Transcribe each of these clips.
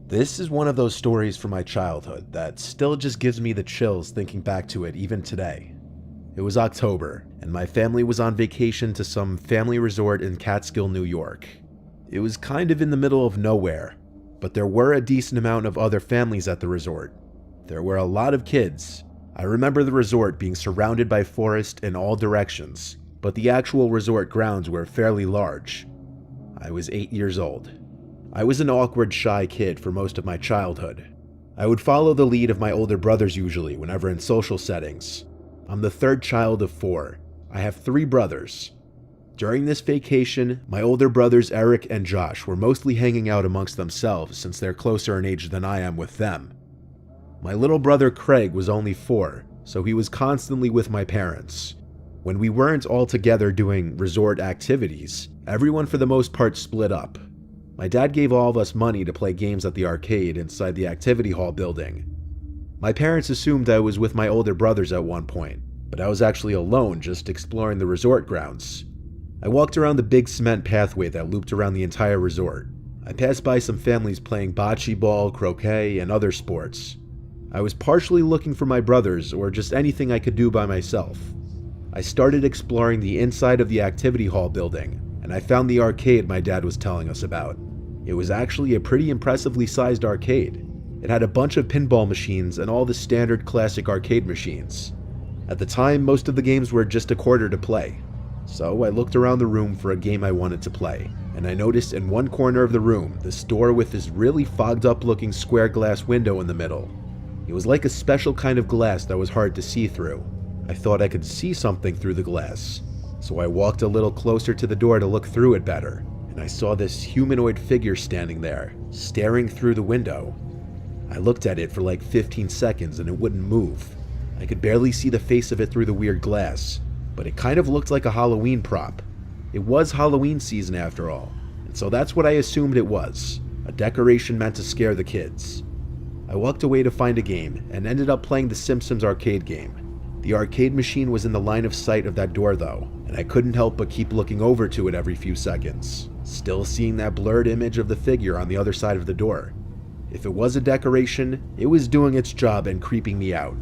This is one of those stories from my childhood that still just gives me the chills thinking back to it even today. It was October, and my family was on vacation to some family resort in Catskill, New York. It was kind of in the middle of nowhere, but there were a decent amount of other families at the resort. There were a lot of kids. I remember the resort being surrounded by forest in all directions, but the actual resort grounds were fairly large. I was 8 years old. I was an awkward, shy kid for most of my childhood. I would follow the lead of my older brothers usually whenever in social settings. I'm the third child of 4. I have 3 brothers. During this vacation, my older brothers Eric and Josh were mostly hanging out amongst themselves since they're closer in age than I am with them. My little brother Craig was only 4, so he was constantly with my parents. When we weren't all together doing resort activities, everyone for the most part split up. My dad gave all of us money to play games at the arcade inside the activity hall building. My parents assumed I was with my older brothers at one point, but I was actually alone just exploring the resort grounds. I walked around the big cement pathway that looped around the entire resort. I passed by some families playing bocce ball, croquet, and other sports. I was partially looking for my brothers or just anything I could do by myself. I started exploring the inside of the activity hall building, and I found the arcade my dad was telling us about. It was actually a pretty impressively sized arcade. It had a bunch of pinball machines and all the standard classic arcade machines. At the time, most of the games were just a quarter to play. So I looked around the room for a game I wanted to play, and I noticed in one corner of the room this door with this really fogged up looking square glass window in the middle. It was like a special kind of glass that was hard to see through. I thought I could see something through the glass, so I walked a little closer to the door to look through it better, and I saw this humanoid figure standing there, staring through the window. I looked at it for like 15 seconds and it wouldn't move. I could barely see the face of it through the weird glass, but it kind of looked like a Halloween prop. It was Halloween season after all, and so that's what I assumed it was, a decoration meant to scare the kids. I walked away to find a game and ended up playing the Simpsons arcade game. The arcade machine was in the line of sight of that door though, and I couldn't help but keep looking over to it every few seconds, still seeing that blurred image of the figure on the other side of the door. If it was a decoration, it was doing its job and creeping me out.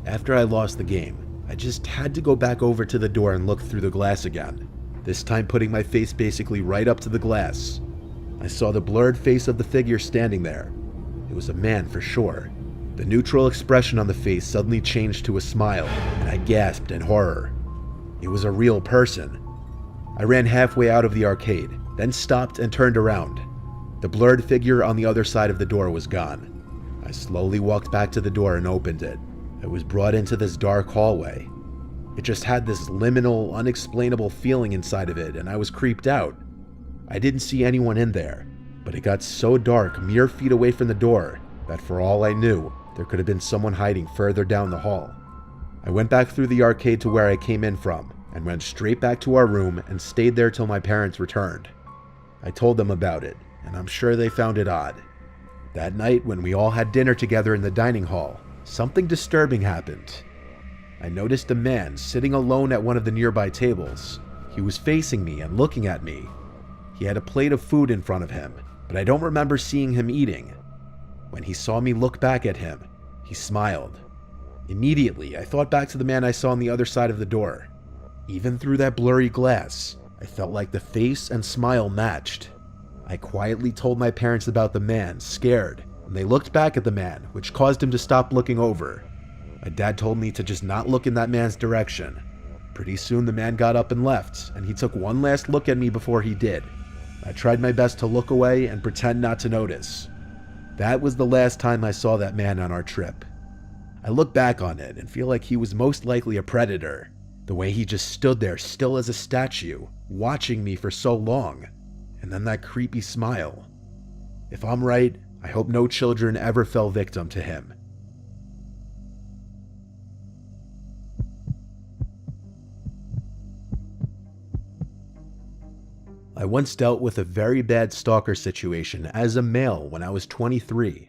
After I lost the game, I just had to go back over to the door and look through the glass again, this time putting my face basically right up to the glass. I saw the blurred face of the figure standing there. It was a man for sure. The neutral expression on the face suddenly changed to a smile, and I gasped in horror. It was a real person. I ran halfway out of the arcade, then stopped and turned around. The blurred figure on the other side of the door was gone. I slowly walked back to the door and opened it. I was brought into this dark hallway. It just had this liminal, unexplainable feeling inside of it, and I was creeped out. I didn't see anyone in there, but it got so dark mere feet away from the door that for all I knew, there could have been someone hiding further down the hall. I went back through the arcade to where I came in from, and went straight back to our room and stayed there till my parents returned. I told them about it, and I'm sure they found it odd. That night, when we all had dinner together in the dining hall, something disturbing happened. I noticed a man sitting alone at one of the nearby tables. He was facing me and looking at me. He had a plate of food in front of him, but I don't remember seeing him eating. When he saw me look back at him, he smiled. Immediately, I thought back to the man I saw on the other side of the door. Even through that blurry glass, I felt like the face and smile matched. I quietly told my parents about the man, scared, and they looked back at the man, which caused him to stop looking over. My dad told me to just not look in that man's direction. Pretty soon the man got up and left, and he took one last look at me before he did. I tried my best to look away and pretend not to notice. That was the last time I saw that man on our trip. I look back on it and feel like he was most likely a predator. The way he just stood there still as a statue, watching me for so long. And then that creepy smile. If I'm right, I hope no children ever fell victim to him. I once dealt with a very bad stalker situation as a male when I was 23.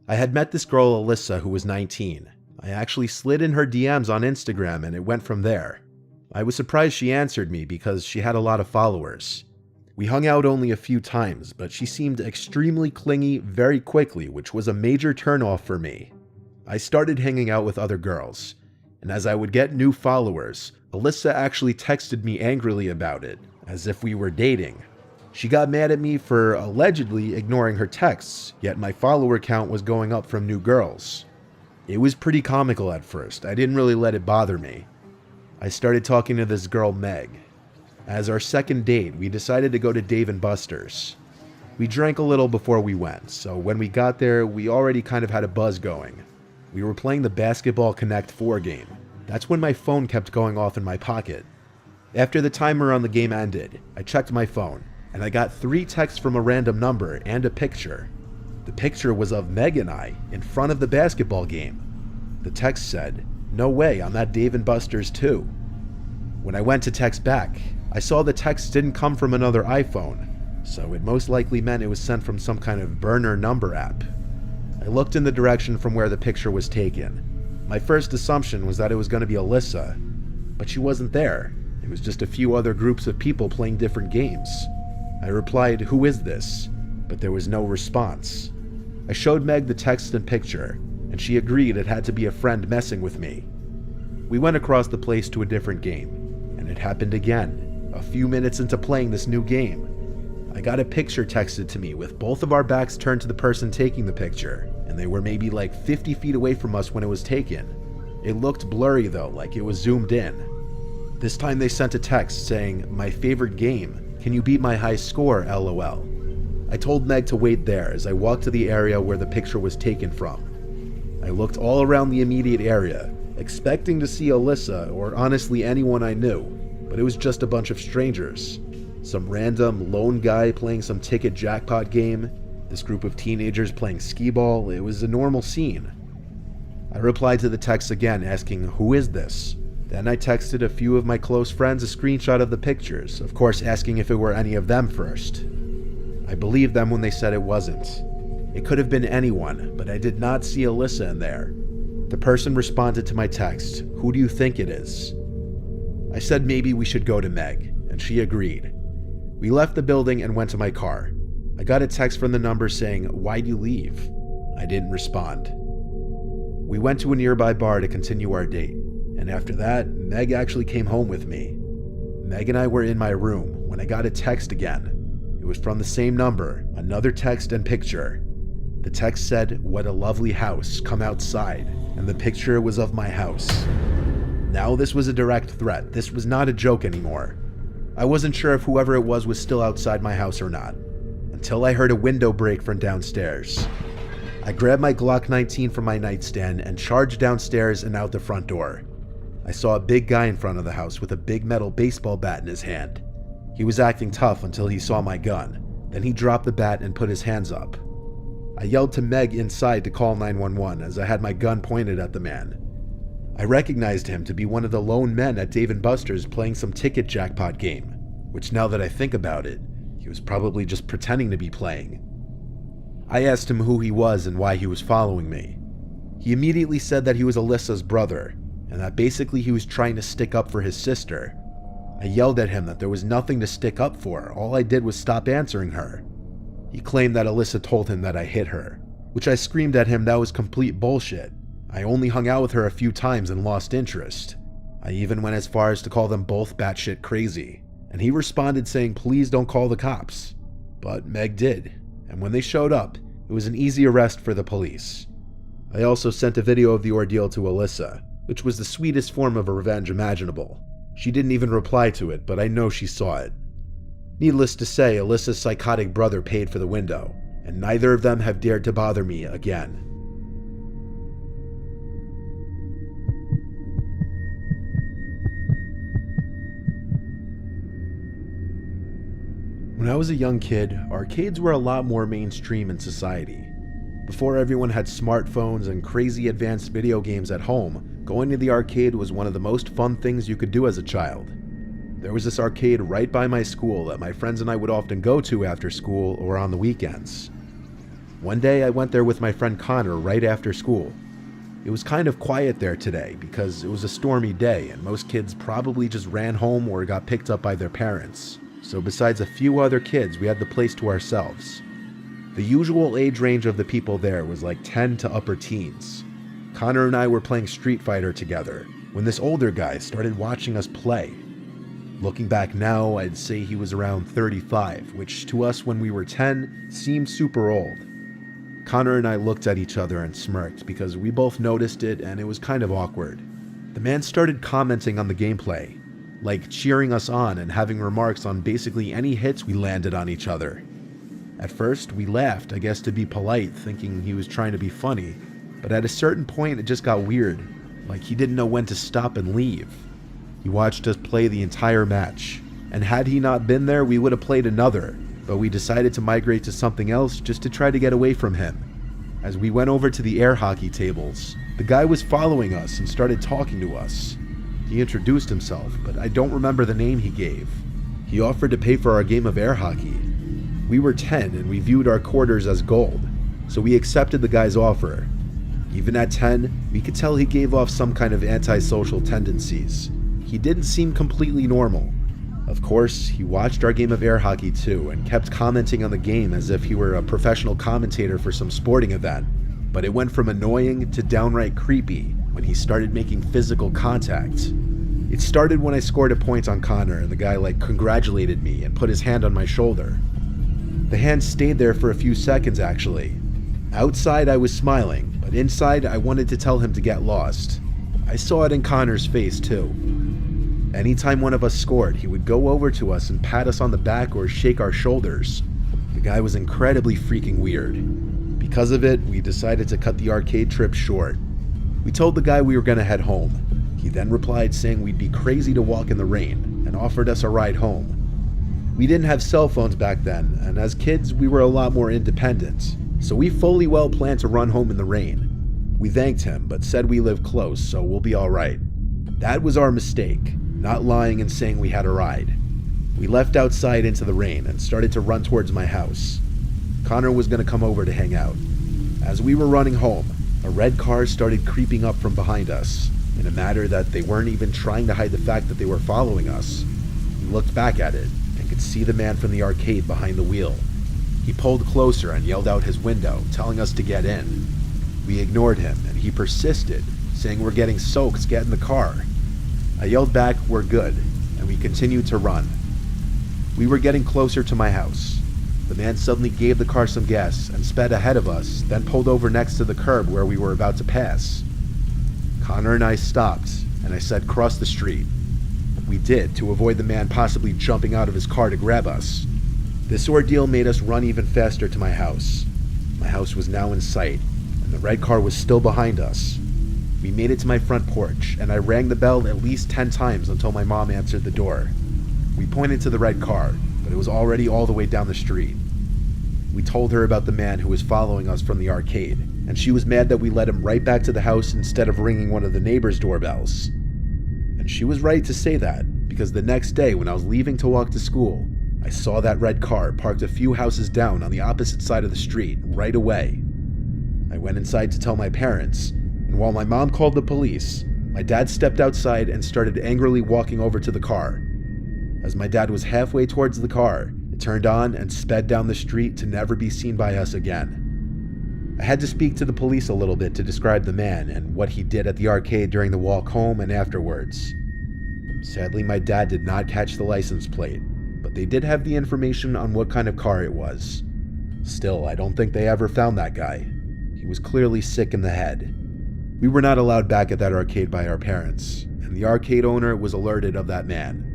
I had met this girl Alyssa who was 19. I actually slid in her DMs on Instagram and it went from there. I was surprised she answered me because she had a lot of followers. We hung out only a few times, but she seemed extremely clingy very quickly, which was a major turnoff for me. I started hanging out with other girls, and as I would get new followers, Alyssa actually texted me angrily about it, as if we were dating. She got mad at me for allegedly ignoring her texts, yet my follower count was going up from new girls. It was pretty comical at first. I didn't really let it bother me. I started talking to this girl, Meg. As our second date, we decided to go to Dave & Buster's. We drank a little before we went, so when we got there, we already kind of had a buzz going. We were playing the Basketball Connect 4 game. That's when my phone kept going off in my pocket. After the timer on the game ended, I checked my phone, and I got 3 texts from a random number and a picture. The picture was of Meg and I in front of the basketball game. The text said, "No way, I'm at Dave & Buster's too." When I went to text back, I saw the text didn't come from another iPhone, so it most likely meant it was sent from some kind of burner number app. I looked in the direction from where the picture was taken. My first assumption was that it was going to be Alyssa, but she wasn't there. It was just a few other groups of people playing different games. I replied, "Who is this?" but there was no response. I showed Meg the text and picture, and she agreed it had to be a friend messing with me. We went across the place to a different game, and it happened again. A few minutes into playing this new game, I got a picture texted to me with both of our backs turned to the person taking the picture, and they were maybe like 50 feet away from us when it was taken. It looked blurry though, like it was zoomed in. This time they sent a text saying, "My favorite game, can you beat my high score, LOL." I told Meg to wait there as I walked to the area where the picture was taken from. I looked all around the immediate area, expecting to see Alyssa or honestly anyone I knew, but it was just a bunch of strangers. Some random lone guy playing some ticket jackpot game, this group of teenagers playing skee-ball. It was a normal scene. I replied to the text again asking, "Who is this?" Then I texted a few of my close friends a screenshot of the pictures, of course asking if it were any of them first. I believed them when they said it wasn't. It could have been anyone, but I did not see Alyssa in there. The person responded to my text, "Who do you think it is?" I said maybe we should go to Meg, and she agreed. We left the building and went to my car. I got a text from the number saying, "Why'd you leave?" I didn't respond. We went to a nearby bar to continue our date, and after that, Meg actually came home with me. Meg and I were in my room when I got a text again. It was from the same number, another text and picture. The text said, "What a lovely house, come outside," and the picture was of my house. Now this was a direct threat. This was not a joke anymore. I wasn't sure if whoever it was still outside my house or not, until I heard a window break from downstairs. I grabbed my Glock 19 from my nightstand and charged downstairs and out the front door. I saw a big guy in front of the house with a big metal baseball bat in his hand. He was acting tough until he saw my gun. Then he dropped the bat and put his hands up. I yelled to Meg inside to call 911 as I had my gun pointed at the man. I recognized him to be one of the lone men at Dave & Buster's playing some ticket jackpot game, which now that I think about it, he was probably just pretending to be playing. I asked him who he was and why he was following me. He immediately said that he was Alyssa's brother, and that basically he was trying to stick up for his sister. I yelled at him that there was nothing to stick up for, all I did was stop answering her. He claimed that Alyssa told him that I hit her, which I screamed at him that was complete bullshit. I only hung out with her a few times and lost interest. I even went as far as to call them both batshit crazy, and he responded saying please don't call the cops. But Meg did, and when they showed up, it was an easy arrest for the police. I also sent a video of the ordeal to Alyssa, which was the sweetest form of a revenge imaginable. She didn't even reply to it, but I know she saw it. Needless to say, Alyssa's psychotic brother paid for the window, and neither of them have dared to bother me again. When I was a young kid, arcades were a lot more mainstream in society. Before everyone had smartphones and crazy advanced video games at home, going to the arcade was one of the most fun things you could do as a child. There was this arcade right by my school that my friends and I would often go to after school or on the weekends. One day I went there with my friend Connor right after school. It was kind of quiet there today because it was a stormy day and most kids probably just ran home or got picked up by their parents. so besides a few other kids, we had the place to ourselves. The usual age range of the people there was like 10 to upper teens. Connor and I were playing Street Fighter together when this older guy started watching us play. Looking back now, I'd say he was around 35, which to us when we were 10 seemed super old. Connor and I looked at each other and smirked because we both noticed it and it was kind of awkward. The man started commenting on the gameplay, like cheering us on and having remarks on basically any hits we landed on each other. At first, we laughed, I guess to be polite, thinking he was trying to be funny, but at a certain point it just got weird, like he didn't know when to stop and leave. He watched us play the entire match, and had he not been there, we would have played another, but we decided to migrate to something else just to try to get away from him. As we went over to the air hockey tables, the guy was following us and started talking to us. He introduced himself, but I don't remember the name he gave. He offered to pay for our game of air hockey. We were 10 and we viewed our quarters as gold, so we accepted the guy's offer. Even at 10, we could tell he gave off some kind of antisocial tendencies. He didn't seem completely normal. Of course, he watched our game of air hockey too and kept commenting on the game as if he were a professional commentator for some sporting event. But it went from annoying to downright creepy when he started making physical contact. It started when I scored a point on Connor and the guy congratulated me and put his hand on my shoulder. The hand stayed there for a few seconds actually. Outside I was smiling, but inside I wanted to tell him to get lost. I saw it in Connor's face too. Anytime one of us scored, he would go over to us and pat us on the back or shake our shoulders. The guy was incredibly freaking weird. Because of it, we decided to cut the arcade trip short. We told the guy we were going to head home. He then replied saying we'd be crazy to walk in the rain and offered us a ride home. We didn't have cell phones back then, and as kids we were a lot more independent, so we fully well planned to run home in the rain. We thanked him, but said we live close, so we'll be alright. That was our mistake, not lying and saying we had a ride. We left outside into the rain and started to run towards my house. Connor was going to come over to hang out. As we were running home, a red car started creeping up from behind us, in a manner that they weren't even trying to hide the fact that they were following us. We looked back at it and could see the man from the arcade behind the wheel. He pulled closer and yelled out his window, telling us to get in. We ignored him and he persisted, saying we're getting soaked, get in the car. I yelled back, we're good, and we continued to run. We were getting closer to my house. The man suddenly gave the car some gas and sped ahead of us, then pulled over next to the curb where we were about to pass. Connor and I stopped, and I said, cross the street. We did, to avoid the man possibly jumping out of his car to grab us. This ordeal made us run even faster to my house. My house was now in sight, and the red car was still behind us. We made it to my front porch, and I rang the bell at least 10 times until my mom answered the door. We pointed to the red car, but it was already all the way down the street. We told her about the man who was following us from the arcade, and she was mad that we led him right back to the house instead of ringing one of the neighbors' doorbells. And she was right to say that, because the next day when I was leaving to walk to school, I saw that red car parked a few houses down on the opposite side of the street right away. I went inside to tell my parents, and while my mom called the police, my dad stepped outside and started angrily walking over to the car. As my dad was halfway towards the car, it turned on and sped down the street to never be seen by us again. I had to speak to the police a little bit to describe the man and what he did at the arcade during the walk home and afterwards. Sadly, my dad did not catch the license plate, but they did have the information on what kind of car it was. Still, I don't think they ever found that guy. He was clearly sick in the head. We were not allowed back at that arcade by our parents, and the arcade owner was alerted of that man.